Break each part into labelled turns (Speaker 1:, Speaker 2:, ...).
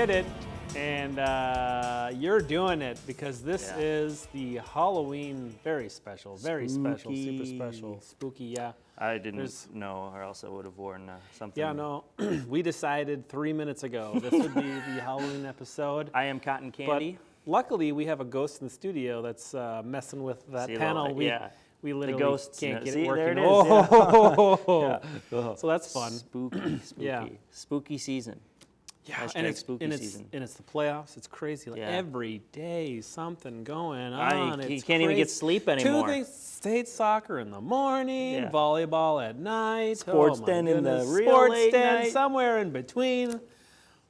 Speaker 1: did it, and you're doing it because this is the Halloween very special, super special, spooky. Yeah.
Speaker 2: I didn't know, or else I would have worn something.
Speaker 1: Yeah, no, we decided 3 minutes ago this would be the Halloween episode.
Speaker 2: I am Cotton Candy.
Speaker 1: But luckily, we have a ghost in the studio that's messing with that panel. We literally
Speaker 2: the ghosts,
Speaker 1: can't get
Speaker 2: see,
Speaker 1: it working.
Speaker 2: There it is.
Speaker 1: So that's fun.
Speaker 2: Spooky. Spooky season.
Speaker 1: Yeah, and it's the playoffs. It's crazy. Like every day, something going on.
Speaker 2: You can't even get sleep anymore.
Speaker 1: 2 things: state soccer in the morning, volleyball at night,
Speaker 2: sports den in the real
Speaker 1: sports
Speaker 2: late
Speaker 1: den
Speaker 2: night.
Speaker 1: Somewhere in between.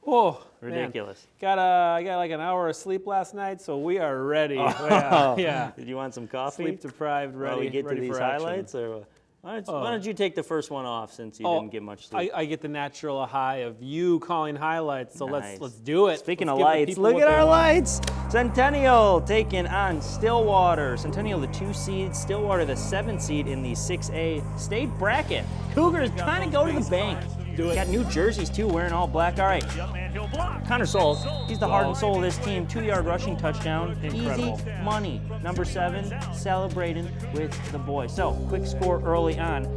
Speaker 1: Oh,
Speaker 2: ridiculous!
Speaker 1: Man. I got like an hour of sleep last night, so we are ready. Yeah.
Speaker 2: Did you want some coffee?
Speaker 1: Sleep deprived, ready.
Speaker 2: While we get to
Speaker 1: ready
Speaker 2: these
Speaker 1: for
Speaker 2: highlights, or why don't you take the first one off since you didn't get much sleep?
Speaker 1: I get the natural high of you calling highlights, so let's do it.
Speaker 2: Speaking of lights, look at our lights. Centennial taking on Stillwater. Centennial the 2 seed, Stillwater the 7 seed in the 6A state bracket. Cougars trying to go to the bank. Got new jerseys too, wearing all black. All right. Connor Soul, he's the heart and soul of this team. 2-yard rushing touchdown.
Speaker 1: Incredible.
Speaker 2: Easy money. Number 7, celebrating with the boys. So, quick score early on.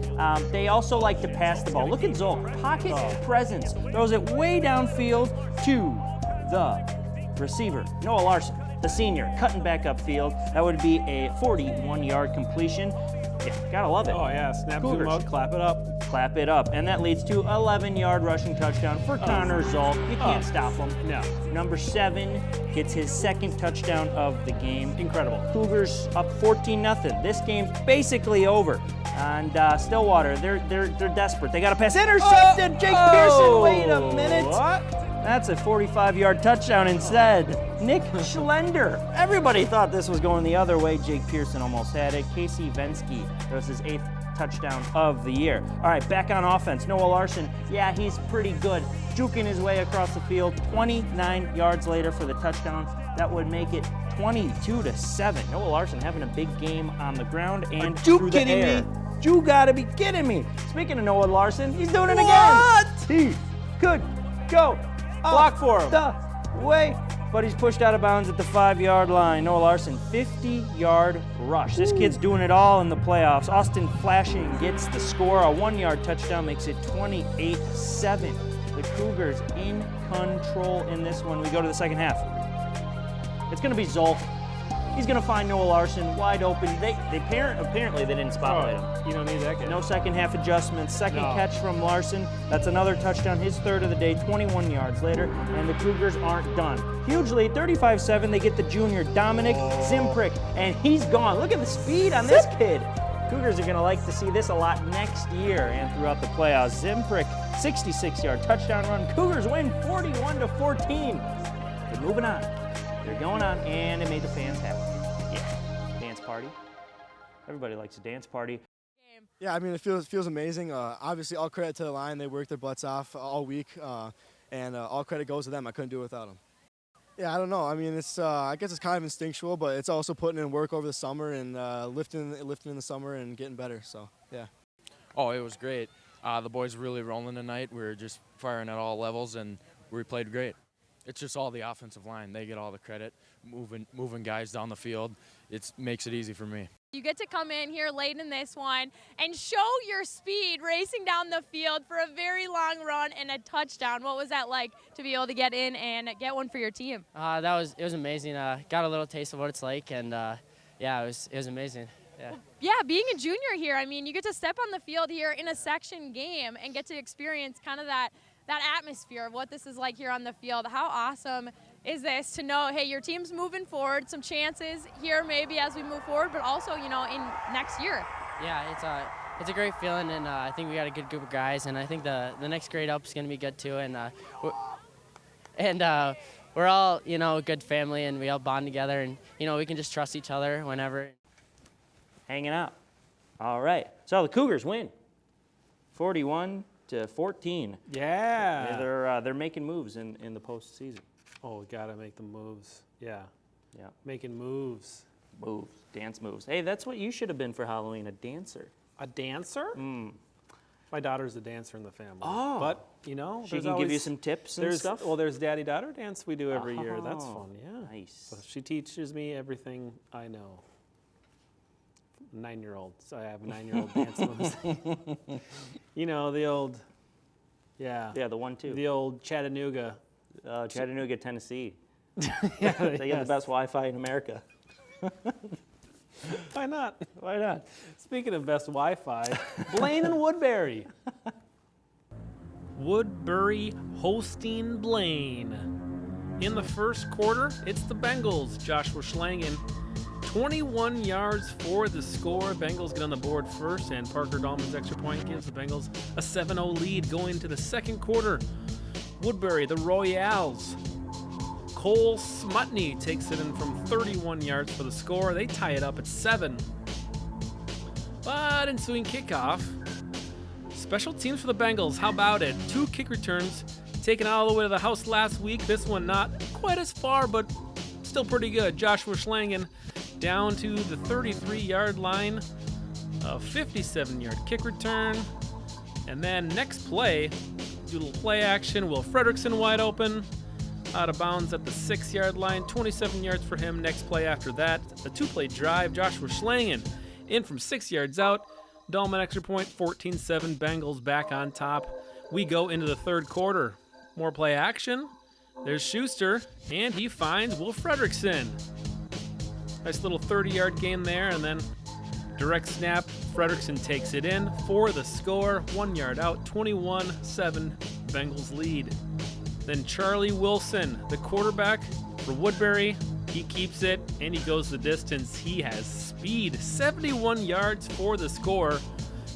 Speaker 2: They also like to pass the ball. Look at Zolk. Pocket presence. Throws it way downfield to the receiver, Noah Larson, the senior, cutting back upfield. That would be a 41-yard completion. Yeah, gotta love it.
Speaker 1: Oh, yeah. Snap, zoom out, clap it up.
Speaker 2: Clap it up. And that leads to 11-yard rushing touchdown for Connor Zolk. You can't stop him.
Speaker 1: No.
Speaker 2: Number 7 gets his second touchdown of the game.
Speaker 1: Incredible.
Speaker 2: Cougars up 14-0. This game's basically over. And Stillwater, they're desperate. They got to pass. Intercepted! Jake Pearson, wait a minute.
Speaker 1: What?
Speaker 2: That's a 45-yard touchdown instead. Nick Schlender. Everybody thought this was going the other way. Jake Pearson almost had it. Casey Vensky throws his 8th touchdown of the year. All right, back on offense. Noah Larson, yeah, he's pretty good. Juking his way across the field. 29 yards later for the touchdown. That would make it 22-7. Noah Larson having a big game on the ground and through the air. You gotta be kidding me. Speaking of Noah Larson, he's doing it again. He could go
Speaker 1: block for him.
Speaker 2: The way, but he's pushed out of bounds at the 5-yard line. Noah Larson, 50-yard rush. This kid's doing it all in the playoffs. Austin Flashing gets the score. A 1-yard touchdown makes it 28-7. The Cougars in control in this one. We go to the second half. It's going to be Zolk. He's going to find Noah Larson wide open. Apparently they didn't spotlight him.
Speaker 1: You don't need that guy.
Speaker 2: No second half adjustments. Second catch from Larson. That's another touchdown, his 3rd of the day, 21 yards later. And the Cougars aren't done. Huge lead, 35-7. They get the junior, Dominic Zimprick, and he's gone. Look at the speed on this kid. Cougars are going to like to see this a lot next year and throughout the playoffs. Zimprick, 66-yard touchdown run. Cougars win 41-14. They're moving on. They're going on, and it made the fans happy. Yeah, dance party. Everybody likes a dance party.
Speaker 3: Yeah, I mean, it feels amazing. Obviously, all credit to the line. They worked their butts off all week, and all credit goes to them. I couldn't do it without them. Yeah, I don't know. I mean, I guess it's kind of instinctual, but it's also putting in work over the summer and lifting in the summer and getting better. So, yeah.
Speaker 4: Oh, it was great. The boys were really rolling tonight. We were just firing at all levels, and we played great. It's just all the offensive line. They get all the credit, moving guys down the field. It makes it easy for me.
Speaker 5: You get to come in here late in this one and show your speed racing down the field for a very long run and a touchdown. What was that like to be able to get in and get one for your team?
Speaker 6: It was amazing. Got a little taste of what it's like, and yeah, it was amazing.
Speaker 5: Yeah, being a junior here, I mean, you get to step on the field here in a section game and get to experience kind of that atmosphere of what this is like here on the field. How awesome is this to know, hey, your team's moving forward, some chances here maybe as we move forward, but also, in next year.
Speaker 6: Yeah, it's a great feeling, and I think we got a good group of guys, and I think the next grade up is going to be good too, and we're all, a good family, and we all bond together, and, we can just trust each other whenever.
Speaker 2: Hanging out. All right. So the Cougars win 41-14.
Speaker 1: Yeah.
Speaker 2: They're making moves in the postseason.
Speaker 1: Oh, we got to make the moves. Yeah.
Speaker 2: Yeah.
Speaker 1: Making moves.
Speaker 2: Moves. Dance moves. Hey, that's what you should have been for Halloween, a dancer.
Speaker 1: A dancer? My daughter's a dancer in the family.
Speaker 2: Oh.
Speaker 1: But, you know,
Speaker 2: She
Speaker 1: there's
Speaker 2: can give you
Speaker 1: always-
Speaker 2: some tips and
Speaker 1: there's,
Speaker 2: stuff?
Speaker 1: Well, there's daddy-daughter dance we do every year. That's
Speaker 2: Oh,
Speaker 1: fun, yeah.
Speaker 2: nice.
Speaker 1: So she teaches me everything I know. 9-year-old. So I have 9-year-old dance moves. You know, the old,
Speaker 2: Yeah, the 1-2.
Speaker 1: the old Chattanooga.
Speaker 2: Chattanooga, Tennessee.
Speaker 1: Yeah,
Speaker 2: They get
Speaker 1: yes.
Speaker 2: the best Wi-Fi in America.
Speaker 1: Why not?
Speaker 2: Why not?
Speaker 1: Speaking of best Wi-Fi, Blaine and Woodbury. Woodbury hosting Blaine. In the first quarter, it's the Bengals. Joshua Schlangen, 21 yards for the score. Bengals get on the board first, and Parker Dahlman's extra point gives the Bengals a 7-0 lead going to the second quarter. Woodbury, the Royales. Cole Smutney takes it in from 31 yards for the score. They tie it up at 7. But ensuing kickoff, special teams for the Bengals. How about it? 2 kick returns taken all the way to the house last week. This one not quite as far, but still pretty good. Joshua Schlangen down to the 33-yard line. A 57-yard kick return. And then next play, do a little play action. Will Fredrickson wide open. Out of bounds at the 6-yard line. 27 yards for him. Next play after that, a 2-play drive. Joshua Schlangen in from 6 yards out. Dahlman extra point, 14-7. Bengals back on top. We go into the third quarter. More play action. There's Schuster, and he finds Will Fredrickson. Nice little 30-yard gain there, and then direct snap. Fredrickson takes it in for the score. 1 yard out, 21-7. Bengals lead. Then Charlie Wilson, the quarterback for Woodbury. He keeps it, and he goes the distance. He has speed. 71 yards for the score.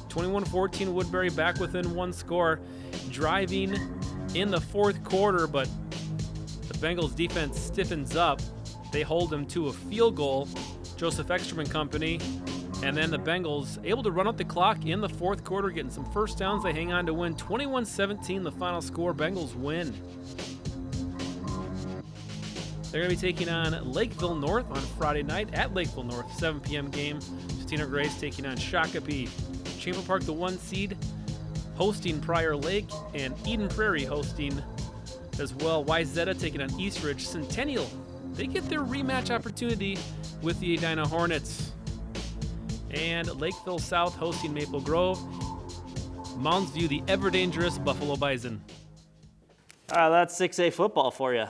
Speaker 1: 21-14 Woodbury back within 1 score. Driving in the fourth quarter, but the Bengals defense stiffens up. They hold them to a field goal. Joseph Ekstrom and company. And then the Bengals able to run up the clock in the fourth quarter, getting some first downs. They hang on to win 21-17, the final score. Bengals win. They're going to be taking on Lakeville North on Friday night at Lakeville North, 7 p.m. game. Justina Grace taking on Shakopee. Chamber Park, the 1 seed, hosting Prior Lake, and Eden Prairie hosting as well. Wyzetta taking on Eastridge. Centennial, they get their rematch opportunity with the Edina Hornets. And Lakeville South hosting Maple Grove. Mounds View, the ever-dangerous Buffalo Bison.
Speaker 2: All right, that's 6A football for you.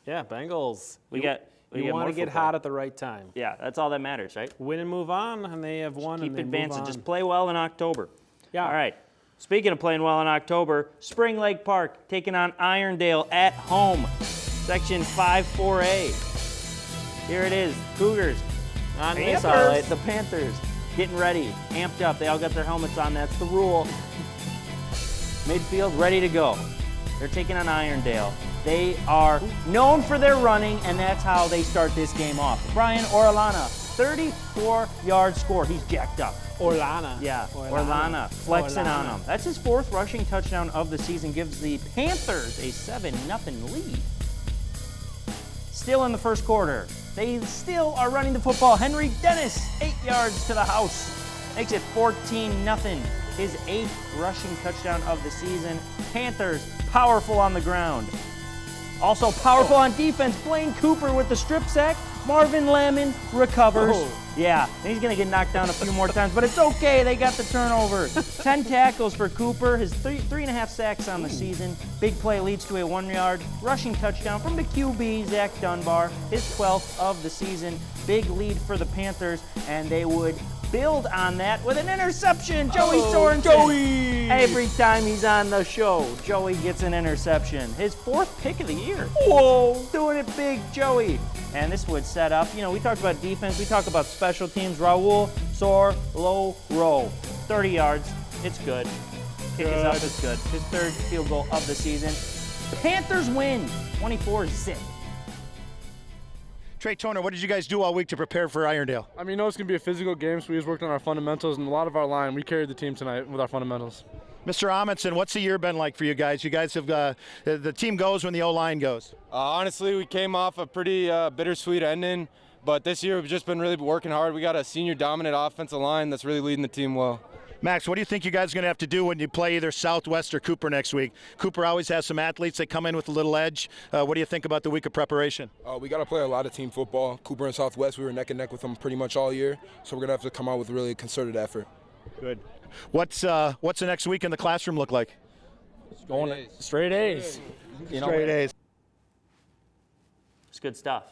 Speaker 1: Yeah, Bengals.
Speaker 2: We
Speaker 1: You
Speaker 2: get
Speaker 1: want
Speaker 2: more
Speaker 1: to get
Speaker 2: football.
Speaker 1: hot at the right time.
Speaker 2: Yeah, that's all that matters, right?
Speaker 1: Win and move on, and they have won
Speaker 2: Keep
Speaker 1: and they
Speaker 2: advancing.
Speaker 1: move on.
Speaker 2: Just play well in October.
Speaker 1: Yeah.
Speaker 2: All right. Speaking of playing well in October, Spring Lake Park taking on Irondale at home. Section 5-4A. Here it is. Cougars. On this highlight, the Panthers getting ready, amped up. They all got their helmets on. That's the rule. Midfield ready to go. They're taking on Irondale. They are known for their running, and that's how they start this game off. Brian Orellana, 34-yard score. He's jacked up.
Speaker 1: Orlana.
Speaker 2: Yeah, Orellana flexing on him. That's his 4th rushing touchdown of the season. Gives the Panthers a 7-0 lead. Still in the first quarter. They still are running the football. Henry Dennis, 8 yards to the house. Makes it 14-0. His 8th rushing touchdown of the season. Panthers powerful on the ground. Also powerful on defense. Blaine Cooper with the strip sack. Marvin Lemon recovers. Yeah, and he's going to get knocked down a few more times, but it's okay. They got the turnover. 10 tackles for Cooper. His 3.5 sacks on the season. Big play leads to a 1-yard rushing touchdown from the QB, Zach Dunbar. His 12th of the season. Big lead for the Panthers, and they would build on that with an interception. Joey Sorensen.
Speaker 1: Joey!
Speaker 2: Every time he's on the show, Joey gets an interception. His 4th pick of the year.
Speaker 1: Whoa!
Speaker 2: Doing it big, Joey. And this would set up, we talked about defense, we talked about special teams. Raul Sor-Lo-Ro, 30 yards. It's good. Kick is up, it's good. His 3rd field goal of the season. Panthers win, 24-6.
Speaker 7: Trey Toner, what did you guys do all week to prepare for Irondale?
Speaker 8: I mean, you know it's going to be a physical game, so we just worked on our fundamentals, and a lot of our line, we carried the team tonight with our fundamentals.
Speaker 7: Mr. Amundsen, what's the year been like for you guys? You guys have, the team goes when the O-line goes.
Speaker 9: Honestly, we came off a pretty bittersweet ending, but this year we've just been really working hard. We got a senior dominant offensive line that's really leading the team well.
Speaker 7: Max, what do you think you guys are going to have to do when you play either Southwest or Cooper next week? Cooper always has some athletes that come in with a little edge. What do you think about the week of preparation?
Speaker 10: We got to play a lot of team football. Cooper and Southwest, we were neck and neck with them pretty much all year, so we're going to have to come out with really concerted effort.
Speaker 7: Good. What's the next week in the classroom look like?
Speaker 2: Going straight A's.
Speaker 7: Straight A's.
Speaker 2: It's good stuff.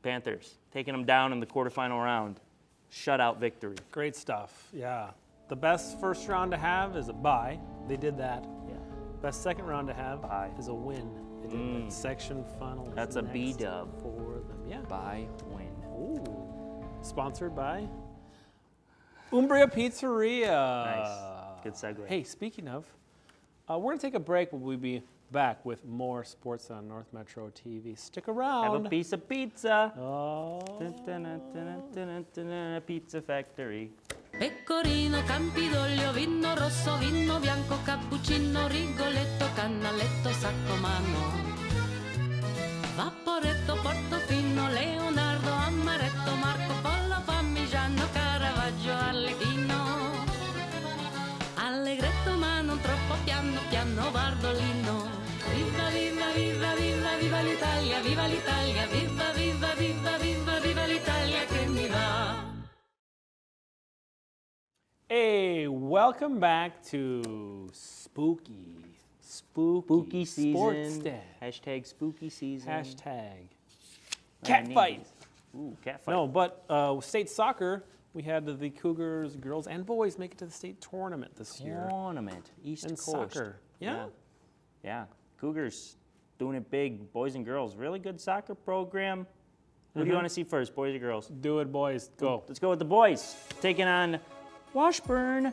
Speaker 2: Panthers taking them down in the quarterfinal round. Shutout victory.
Speaker 1: Great stuff. Yeah. The best first round to have is a bye. They did that.
Speaker 2: Yeah.
Speaker 1: Best second round to have
Speaker 2: Bye.
Speaker 1: is a win. They did that. Section final. is
Speaker 2: That's a
Speaker 1: next
Speaker 2: B-dub.
Speaker 1: for them. Yeah.
Speaker 2: Bye win.
Speaker 1: Ooh. Sponsored by Umbria Pizzeria.
Speaker 2: Nice. Good segue.
Speaker 1: Hey, speaking of, we're going to take a break, but we'll be back with more sports on North Metro TV. Stick around.
Speaker 2: Have a piece of pizza.
Speaker 1: Oh.
Speaker 2: Pizza Factory.
Speaker 11: Pecorino, Campidoglio, vino rosso, vino bianco, cappuccino, Rigoletto, Canaletto, Saccomano, Vaporetto, Portofino, Leonardo, Amaretto, Marco Polo, Parmigiano, Caravaggio, Arlecchino, Allegretto ma non troppo piano, piano, Bardolino. Viva, viva, viva, viva, viva l'Italia, viva l'Italia, viva, viva, viva, viva, viva l'Italia che mi va.
Speaker 1: Hey, welcome back to Spooky
Speaker 2: season.
Speaker 1: Sports Day.
Speaker 2: Hashtag spooky season.
Speaker 1: Hashtag
Speaker 2: Very
Speaker 1: cat fight.
Speaker 2: neat. Ooh, cat fight.
Speaker 1: No, but state soccer, we had the Cougars, girls and boys, make it to the state tournament this year.
Speaker 2: Tournament. East
Speaker 1: And
Speaker 2: Coast.
Speaker 1: soccer. Yeah.
Speaker 2: Yeah. Cougars doing it big. Boys and girls. Really good soccer program. Who do you want to see first, boys or girls?
Speaker 1: Do it, boys. Go.
Speaker 2: Let's go with the boys. Taking on Washburn.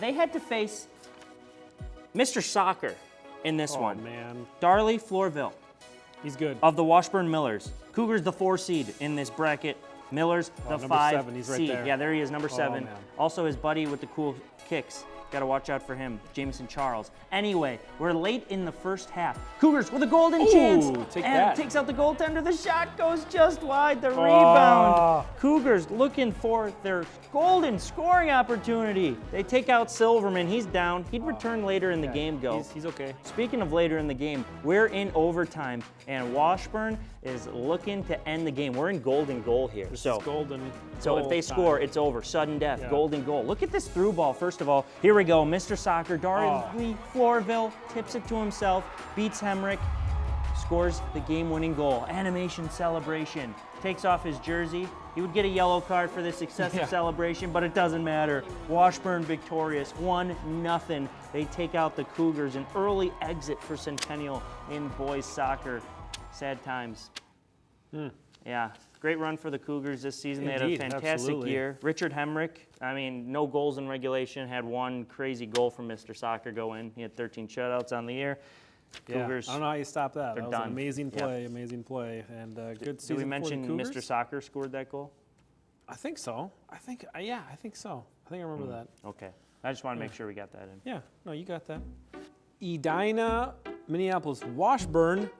Speaker 2: They had to face Mr. Soccer in this one.
Speaker 1: Oh, man.
Speaker 2: Darley Floorville
Speaker 1: He's good.
Speaker 2: of the Washburn Millers. Cougars the 4 seed in this bracket. Millers the
Speaker 1: number
Speaker 2: 5
Speaker 1: 7, he's right
Speaker 2: seed.
Speaker 1: there.
Speaker 2: Yeah, there he is, number 7.
Speaker 1: man.
Speaker 2: Also his buddy with the cool kicks. Got to watch out for him, Jameson Charles. Anyway, we're late in the first half. Cougars with a golden
Speaker 1: Ooh,
Speaker 2: chance.
Speaker 1: take
Speaker 2: and
Speaker 1: that.
Speaker 2: takes out the goaltender. The shot goes just wide. The rebound. Cougars looking for their golden scoring opportunity. They take out Silverman. He's down. He'd return later in the game,
Speaker 1: He's okay.
Speaker 2: Speaking of later in the game, we're in overtime, and Washburn is looking to end the game. We're in golden goal here.
Speaker 1: This
Speaker 2: So
Speaker 1: is golden.
Speaker 2: if
Speaker 1: goal
Speaker 2: they
Speaker 1: time.
Speaker 2: score, it's over. Sudden death,
Speaker 1: Yeah.
Speaker 2: golden goal. Look at this through ball, first of all. Here we go. Mr. Soccer, Darley Floorville tips it to himself, beats Hemrick, scores the game-winning goal. Animation celebration. Takes off his jersey. He would get a yellow card for this excessive celebration, but it doesn't matter. Washburn victorious, 1-0. They take out the Cougars. An early exit for Centennial in boys soccer. Sad times. Yeah, great run for the Cougars this season. They had a
Speaker 1: Indeed,
Speaker 2: fantastic
Speaker 1: absolutely.
Speaker 2: year. Richard Hemrick, I mean, no goals in regulation, had one crazy goal from Mr. Soccer go in. He had 13 shutouts on the year.
Speaker 1: Yeah,
Speaker 2: Cougars,
Speaker 1: I don't know how you stop that.
Speaker 2: they're
Speaker 1: That was
Speaker 2: done.
Speaker 1: an amazing
Speaker 2: Yep.
Speaker 1: play, and good
Speaker 2: Did
Speaker 1: season
Speaker 2: we
Speaker 1: for
Speaker 2: mention
Speaker 1: the Cougars.
Speaker 2: Mr. Soccer scored that goal?
Speaker 1: I think so. I think so. I think I remember that.
Speaker 2: Okay. I just want to make sure we got that in.
Speaker 1: Yeah, no, you got that. Edina, Minneapolis, Washburn,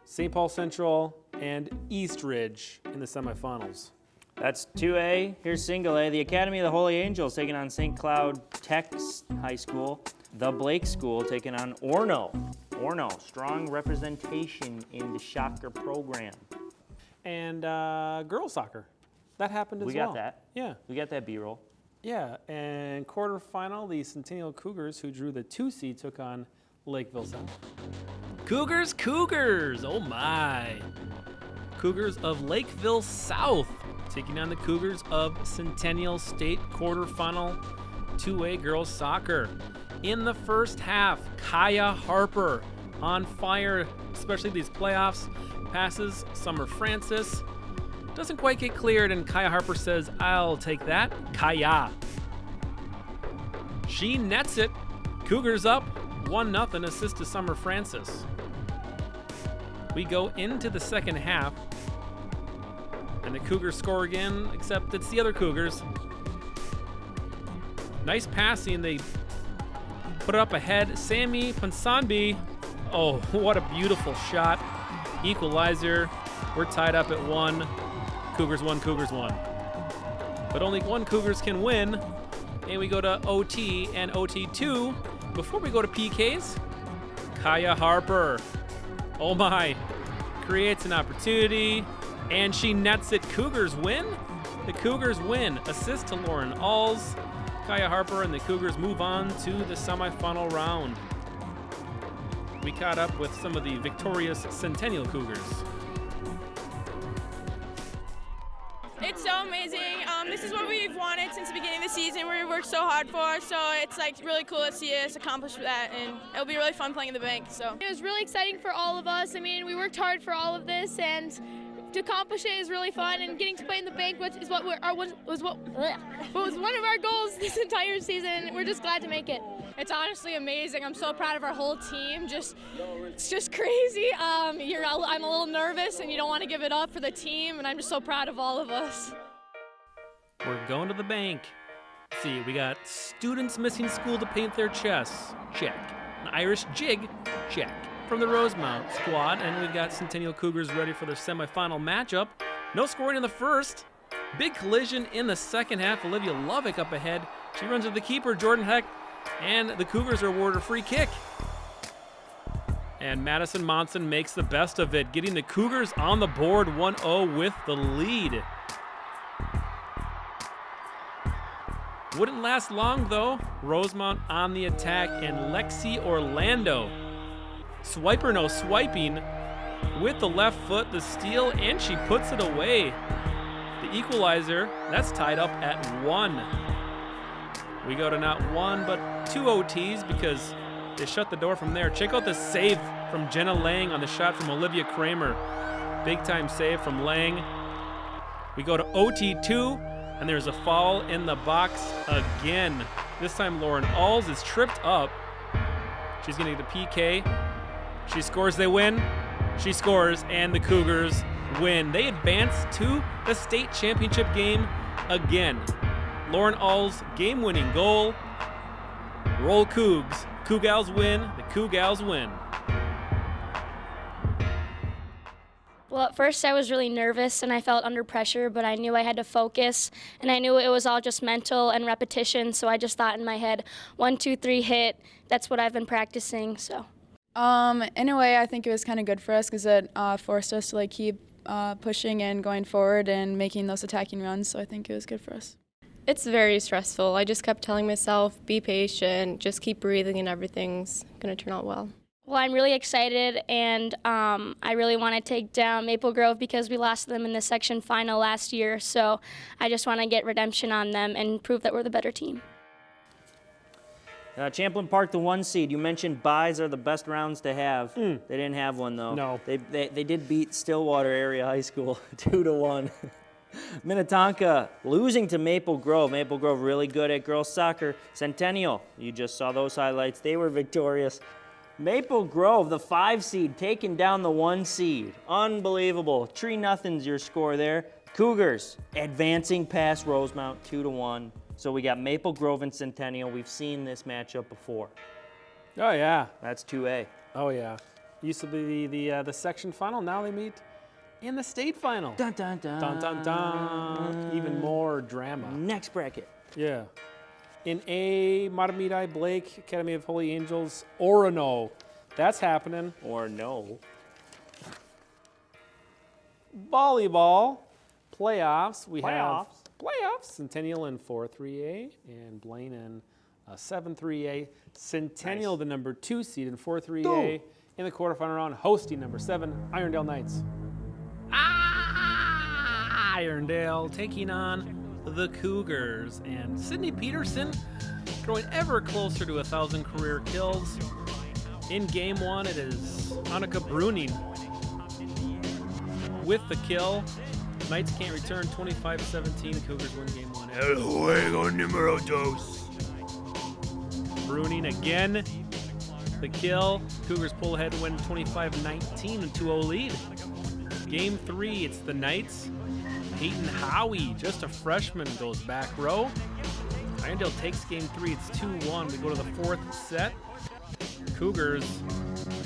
Speaker 1: St. Paul Central, and East Ridge in the semifinals.
Speaker 2: That's 2A. Here's single A. The Academy of the Holy Angels taking on St. Cloud Tech High School. The Blake School taking on Orno. Orno, strong representation in the Shocker program.
Speaker 1: And girls soccer, that happened as
Speaker 2: We
Speaker 1: well.
Speaker 2: got that.
Speaker 1: Yeah,
Speaker 2: We got that B-roll.
Speaker 1: yeah. And quarterfinal, the Centennial Cougars, who drew the 2 seed, took on Lakeville Central. Cougars! Oh my! Cougars of Lakeville South taking on the Cougars of Centennial State quarterfinal 2A girls soccer. In the first half, Kaya Harper on fire, especially these playoffs. Passes Summer Francis. Doesn't quite get cleared, and Kaya Harper says, "I'll take that." Kaya. She nets it. Cougars up 1-0, assist to Summer Francis. We go into the second half, and the Cougars score again, except it's the other Cougars. Nice passing. They put it up ahead. Sammy Ponsonby. Oh, what a beautiful shot. Equalizer. We're tied up at 1. Cougars 1, Cougars 1. But only one Cougars can win. And we go to OT and OT2. Before we go to PKs, Kaya Harper. Oh my. Creates an opportunity, and she nets it. Cougars win. The Cougars win. Assist to Lauren Alls. Kaya Harper and the Cougars move on to the semifinal round. We caught up with some of the victorious Centennial Cougars.
Speaker 12: It's so amazing. This is what we've wanted since the beginning of the season. We worked so hard for, so it's like really cool to see us accomplish that, and it'll be really fun playing in the bank. So
Speaker 13: it was really exciting for all of us. I mean, we worked hard for all of this, and to accomplish it is really fun. And getting to play in the bank was one of our goals this entire season. We're just glad to make it.
Speaker 5: It's honestly amazing. I'm so proud of our whole team. It's just crazy. I'm a little nervous, and you don't want to give it up for the team, and I'm just so proud of all of us.
Speaker 1: We're going to the bank. Let's see, we got students missing school to paint their chests. Check. An Irish jig. Check. From the Rosemount squad, and we've got Centennial Cougars ready for their semifinal matchup. No scoring in the first. Big collision in the second half. Olivia Lovick up ahead. She runs to the keeper, Jordan Heck, and the Cougars are awarded a free kick. And Madison Monson makes the best of it, getting the Cougars on the board 1-0 with the lead. Wouldn't last long though. Rosemount on the attack, and Lexi Orlando. Swiper no swiping with the left foot, the steal, and she puts it away. The equalizer, that's tied up at 1. We go to not 1, but 2 OTs because they shut the door from there. Check out the save from Jenna Lang on the shot from Olivia Kramer. Big time save from Lang. We go to OT2, and there's a foul in the box again. This time Lauren Alls is tripped up. She's gonna get a PK. She scores, they win. She scores, and the Cougars win. They advance to the state championship game again. Lauren Alls' game-winning goal. Roll Cougs. Cougals win. The Cougals win.
Speaker 13: Well, at first I was really nervous and I felt under pressure, but I knew I had to focus, and I knew it was all just mental and repetition, so I just thought in my head, 1, 2, 3, hit. That's what I've been practicing, so.
Speaker 14: In a way, I think it was kind of good for us because it forced us to keep pushing and going forward and making those attacking runs, so I think it was good for us.
Speaker 15: It's very stressful. I just kept telling myself, be patient, just keep breathing, and everything's going to turn out well.
Speaker 13: Well, I'm really excited, and I really want to take down Maple Grove because we lost them in the section final last year, so I just want to get redemption on them and prove that we're the better team.
Speaker 2: Champlain Park, the 1 seed. You mentioned buys are the best rounds to have. They didn't have one, though.
Speaker 1: No.
Speaker 2: They did beat Stillwater Area High School 2-1. Minnetonka losing to Maple Grove. Maple Grove really good at girls soccer. Centennial, you just saw those highlights. They were victorious. Maple Grove, the 5 seed, taking down the 1 seed. Unbelievable. 3-0's your score there. Cougars advancing past Rosemount 2-1. So we got Maple Grove and Centennial. We've seen this matchup before.
Speaker 1: Oh yeah.
Speaker 2: That's 2A.
Speaker 1: Oh yeah. Used to be the section final. Now they meet in the state final.
Speaker 2: Dun dun dun.
Speaker 1: Dun dun dun. Even more drama.
Speaker 2: Next bracket.
Speaker 1: Yeah. In A, Matamidi, Blake, Academy of Holy Angels, Orono. That's happening.
Speaker 2: Or no.
Speaker 1: Volleyball playoffs. We
Speaker 2: Playoffs.
Speaker 1: have playoffs. Centennial in 4-3A and Blaine in 7-3A. Centennial, the number 2 seed in 4-3A in the quarterfinal round, hosting number 7 Irondale Knights. Irondale taking on the Cougars, and Sydney Peterson growing ever closer to 1,000 career kills. In game 1, it is Annika Bruning with the kill. Knights can't return, 25-17. Cougars win game 1. El juego número 2. Bruning again, the kill. Cougars pull ahead, win 25-19, and 2-0 lead. Game 3, it's the Knights. Peyton Howie, just a freshman, goes back row. Irondale takes game 3. It's 2-1. We go to the 4th set. Cougars,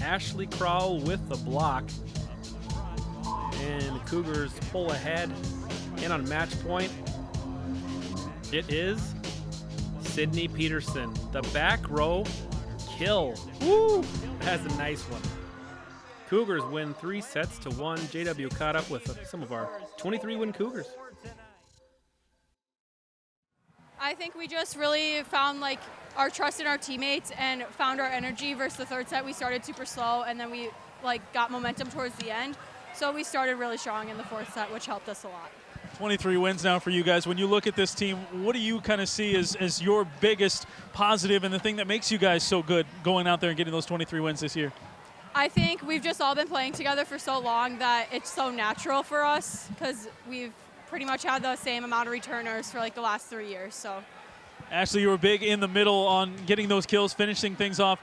Speaker 1: Ashley Crowell with the block. And the Cougars pull ahead. And on match point, it is Sydney Peterson. The back row kill. Woo! That's a nice one. Cougars win 3-1. JW caught up with some of our 23-win Cougars.
Speaker 16: I think we just really found like our trust in our teammates and found our energy versus the third set. We started super slow and then we like got momentum towards the end. So we started really strong in the fourth set, which helped us a lot.
Speaker 17: 23 wins now for you guys. When you look at this team, what do you kind of see as your biggest positive and the thing that makes you guys so good going out there and getting those 23 wins this year?
Speaker 16: I think we've just all been playing together for so long that it's so natural for us because we've pretty much had the same amount of returners for like the last 3 years. So,
Speaker 17: Ashley, you were big in the middle on getting those kills, finishing things off.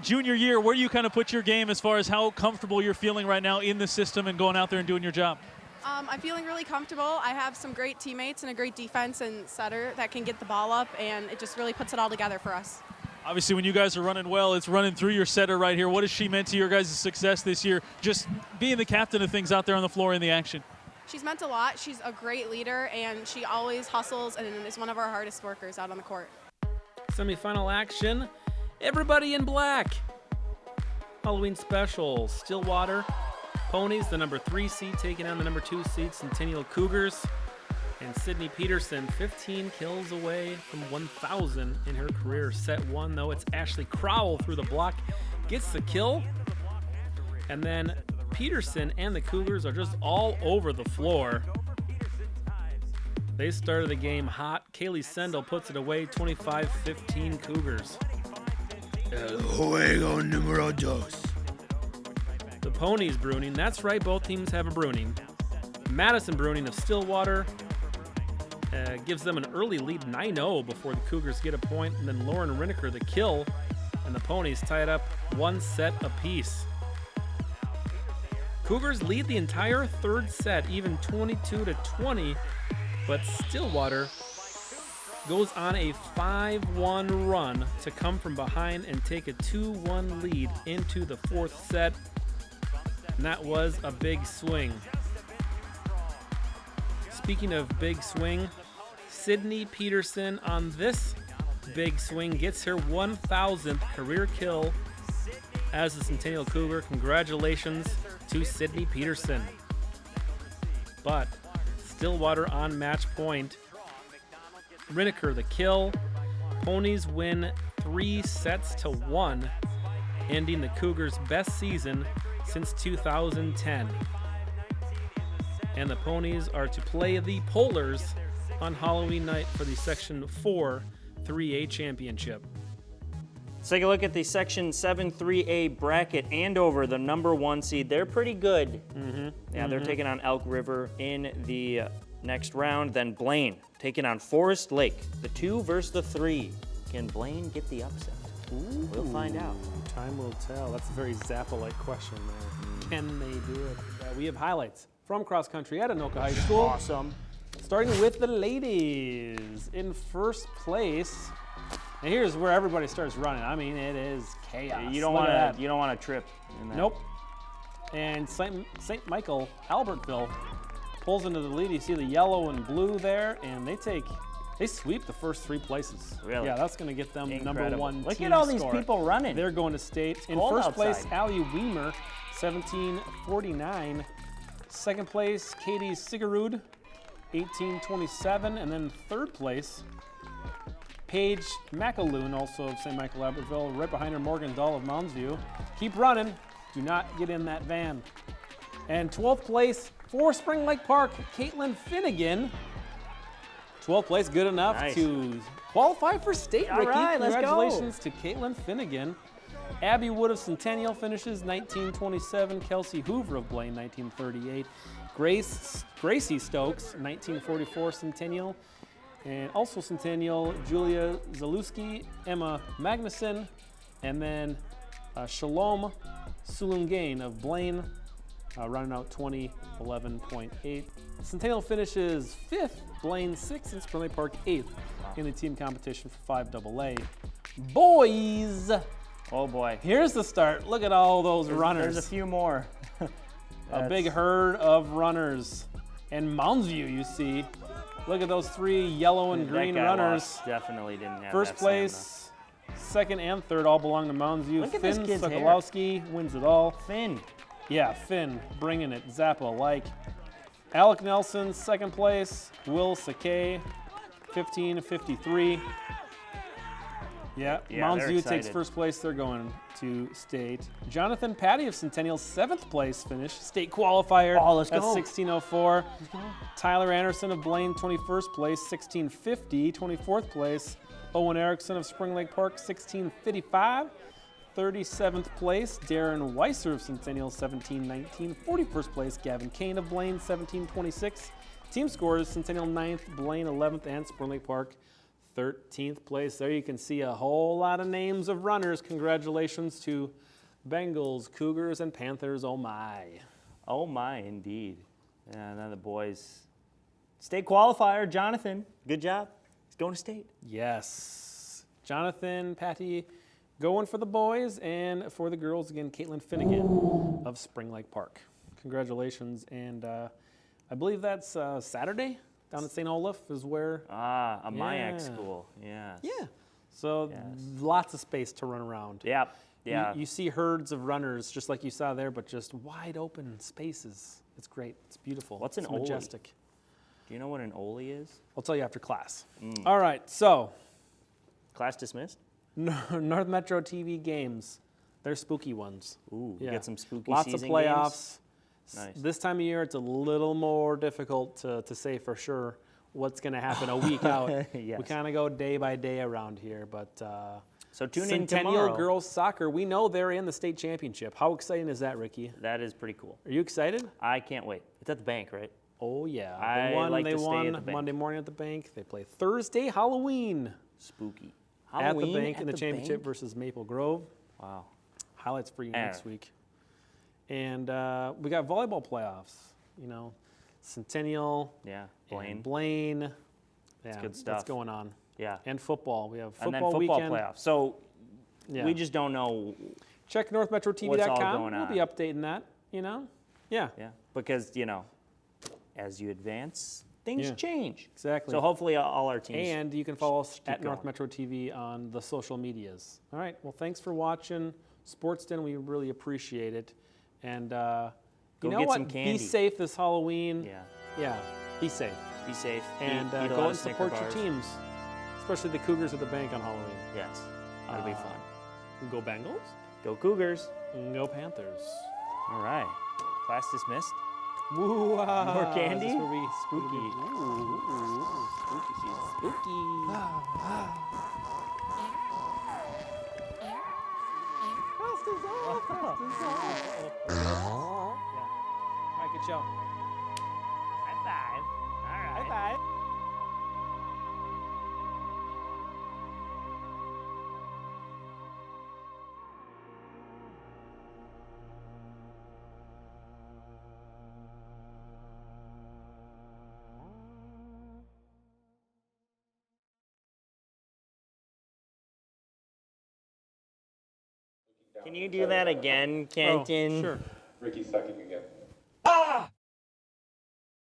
Speaker 17: Junior year, where do you kind of put your game as far as how comfortable you're feeling right now in the system and going out there and doing your job?
Speaker 18: I'm feeling really comfortable. I have some great teammates and a great defense and setter that can get the ball up, and it just really puts it all together for us.
Speaker 17: Obviously, when you guys are running well, it's running through your setter right here. What has she meant to your guys' success this year, just being the captain of things out there on the floor in the action?
Speaker 18: She's meant a lot. She's a great leader, and she always hustles and is one of our hardest workers out on the court.
Speaker 1: Semifinal action. Everybody in black. Halloween special. Stillwater Ponies, the number 3 seed, taking on the number 2 seed, Centennial Cougars. And Sydney Peterson, 15 kills away from 1,000 in her career. Set 1, though, it's Ashley Crowell through the block. Gets the kill. And then Peterson and the Cougars are just all over the floor. They started the game hot. Kaylee Sendel puts it away, 25-15 Cougars. El juego número 2. The Ponies Bruning, that's right, both teams have a Bruning. Madison Bruning of Stillwater gives them an early lead 9-0 before the Cougars get a point, and then Lauren Rinneker the kill, and the Ponies tie it up 1 set apiece. Cougars lead the entire third set, even 22-20, but Stillwater goes on a 5-1 run to come from behind and take a 2-1 lead into the fourth set. And that was a big swing. Speaking of big swing, Sydney Peterson on this big swing gets her 1,000th career kill as a Centennial Cougar. Congratulations to Sydney Peterson. But Stillwater on match point. Rinneker the kill. Ponies win 3-1, ending the Cougars' best season since 2010. And the Ponies are to play the Polars on Halloween night for the Section 4 3A championship.
Speaker 2: Let's take a look at the Section 7 3A bracket. Andover, the number 1 seed. They're pretty good. Yeah, they're taking on Elk River in the next round. Then Blaine taking on Forest Lake. The 2 versus the 3. Can Blaine get the upset? We'll find out.
Speaker 1: Time will tell. That's a very Zappa-like question there. Can they do it? We have highlights from cross country at Anoka High School.
Speaker 2: Awesome.
Speaker 1: Starting with the ladies. In first place, and here's where everybody starts running. I mean, it is chaos.
Speaker 2: You don't want to trip in that.
Speaker 1: Nope. And St. Michael Albertville pulls into the lead. You see the yellow and blue there, and they sweep the first 3 places.
Speaker 2: Really?
Speaker 1: Yeah, that's going to get them
Speaker 2: Incredible.
Speaker 1: number 1
Speaker 2: Look
Speaker 1: team
Speaker 2: at all these
Speaker 1: score.
Speaker 2: people running.
Speaker 1: They're going to state.
Speaker 2: It's
Speaker 1: In
Speaker 2: cold
Speaker 1: first
Speaker 2: outside.
Speaker 1: place, Allie Weimer, 17:49. Second place, Katie Sigerud, 18:27. And then third place, Paige McAloon, also of St. Michael Albertville. Right behind her, Morgan Dahl of Mounds View. Keep running. Do not get in that van. And 12th place for Spring Lake Park, Caitlin Finnegan. 12th place, good enough to qualify for state,
Speaker 2: All
Speaker 1: Ricky.
Speaker 2: right, let's go.
Speaker 1: Congratulations to Caitlin Finnegan. Abby Wood of Centennial finishes 1927. Kelsey Hoover of Blaine, 1938. Gracie Stokes, 1944 Centennial. And also Centennial, Julia Zalewski, Emma Magnuson, and then Shalom Sulungain of Blaine, running out 20:11.8. Centennial finishes 5th, Blaine 6th, and Spring Lake Park 8th in the team competition for 5AA. Boys!
Speaker 2: Oh boy.
Speaker 1: Here's the start. Look at all those runners.
Speaker 2: There's a few more.
Speaker 1: A big herd of runners. And Mounds View, you see, Look at those 3 yellow and green
Speaker 2: that guy
Speaker 1: runners.
Speaker 2: lost. Definitely didn't have
Speaker 1: First
Speaker 2: that
Speaker 1: place, second and third all belong to Mounds View.
Speaker 2: Look at
Speaker 1: Finn
Speaker 2: this kid's hair.
Speaker 1: Sokolowski wins it all.
Speaker 2: Finn.
Speaker 1: Yeah, Finn bringing it. Zappa like. Alec Nelson, second place. Will Sakay, 15:53. Yeah, Mounds
Speaker 2: they're
Speaker 1: View takes
Speaker 2: excited.
Speaker 1: first place. They're going to state. Jonathan Patty of Centennial, 7th place finish. State qualifier
Speaker 2: let's
Speaker 1: at
Speaker 2: go.
Speaker 1: 16:04. Tyler Anderson of Blaine, 21st place, 16:50. 24th place. Owen Erickson of Spring Lake Park, 16:55. 37th place. Darren Weiser of Centennial, 17:19. 41st place. Gavin Kane of Blaine, 17:26. Team scores: Centennial 9th, Blaine 11th, and Spring Lake Park 13th place. There you can see a whole lot of names of runners. Congratulations to Bengals, Cougars, and Panthers. Oh my.
Speaker 2: Oh my, indeed. Yeah, and then the boys. State qualifier, Jonathan. Good job. He's going to state.
Speaker 1: Yes. Jonathan, Patty, going for the boys, and for the girls, again, Caitlin Finnegan of Spring Lake Park. Congratulations, and I believe that's Saturday down at St. Olaf is where.
Speaker 2: A MIAC school, yes.
Speaker 1: Yeah. So lots of space to run around.
Speaker 2: Yep. Yeah.
Speaker 1: You see herds of runners, just like you saw there, but just wide open spaces. It's great. It's beautiful.
Speaker 2: What's an
Speaker 1: it's
Speaker 2: Oli?
Speaker 1: majestic.
Speaker 2: Do you know what an Oli is?
Speaker 1: I'll tell you after class. All right, so.
Speaker 2: Class dismissed?
Speaker 1: North Metro TV games. They're spooky ones.
Speaker 2: Ooh, we get some spooky
Speaker 1: Lots
Speaker 2: season
Speaker 1: of playoffs.
Speaker 2: games. Nice.
Speaker 1: This time of year, it's a little more difficult to say for sure what's going to happen a week out.
Speaker 2: Yes.
Speaker 1: We kind of go day by day around here, but
Speaker 2: so tune in
Speaker 1: Centennial
Speaker 2: tomorrow.
Speaker 1: girls soccer, we know they're in the state championship. How exciting is that, Ricky?
Speaker 2: That is pretty cool.
Speaker 1: Are you excited?
Speaker 2: I can't wait. It's at the bank, right?
Speaker 1: Oh yeah,
Speaker 2: I
Speaker 1: they won.
Speaker 2: like
Speaker 1: they
Speaker 2: to stay
Speaker 1: won
Speaker 2: at the bank.
Speaker 1: Monday morning at the bank. They play Thursday, Halloween.
Speaker 2: Spooky.
Speaker 1: At
Speaker 2: Halloween
Speaker 1: the bank
Speaker 2: at
Speaker 1: in the
Speaker 2: the
Speaker 1: championship
Speaker 2: bank?
Speaker 1: versus Maple Grove.
Speaker 2: Wow.
Speaker 1: Highlights for you next week. And we got volleyball playoffs. You know, Centennial.
Speaker 2: Yeah.
Speaker 1: And Blaine. Yeah,
Speaker 2: good stuff.
Speaker 1: That's going on.
Speaker 2: Yeah.
Speaker 1: And football. We have football,
Speaker 2: And then football
Speaker 1: weekend.
Speaker 2: playoffs. So
Speaker 1: Yeah.
Speaker 2: we just don't know.
Speaker 1: Check NorthMetroTV.com.
Speaker 2: What's all going
Speaker 1: We'll
Speaker 2: on.
Speaker 1: be updating that. You know. Yeah.
Speaker 2: Yeah. Because as you advance, things
Speaker 1: Yeah.
Speaker 2: change.
Speaker 1: Exactly.
Speaker 2: So hopefully all our teams.
Speaker 1: And you can follow us at
Speaker 2: going.
Speaker 1: North Metro TV on the social medias. All right. Well, thanks for watching Sports Den. We really appreciate it. And
Speaker 2: Go
Speaker 1: you know
Speaker 2: get
Speaker 1: what?
Speaker 2: some candy.
Speaker 1: Be safe this Halloween.
Speaker 2: Yeah.
Speaker 1: Yeah. Be safe.
Speaker 2: Be safe.
Speaker 1: And
Speaker 2: Eat a
Speaker 1: go
Speaker 2: lot
Speaker 1: and
Speaker 2: of Snicker
Speaker 1: support your
Speaker 2: bars.
Speaker 1: teams, especially the Cougars at the bank on Halloween.
Speaker 2: Yes. That'll be fun.
Speaker 1: Go Bengals.
Speaker 2: Go Cougars.
Speaker 1: And go Panthers.
Speaker 2: All right. Class dismissed.
Speaker 1: Woo,
Speaker 2: More candy?
Speaker 1: This will be
Speaker 2: Spooky.
Speaker 1: Ooh, spooky season.
Speaker 2: Spooky.
Speaker 1: All right, good show.
Speaker 2: High five. All right.
Speaker 1: High five.
Speaker 2: Can you do that again, Kenton?
Speaker 1: Sure.
Speaker 19: Ricky's sucking again.
Speaker 2: Ah!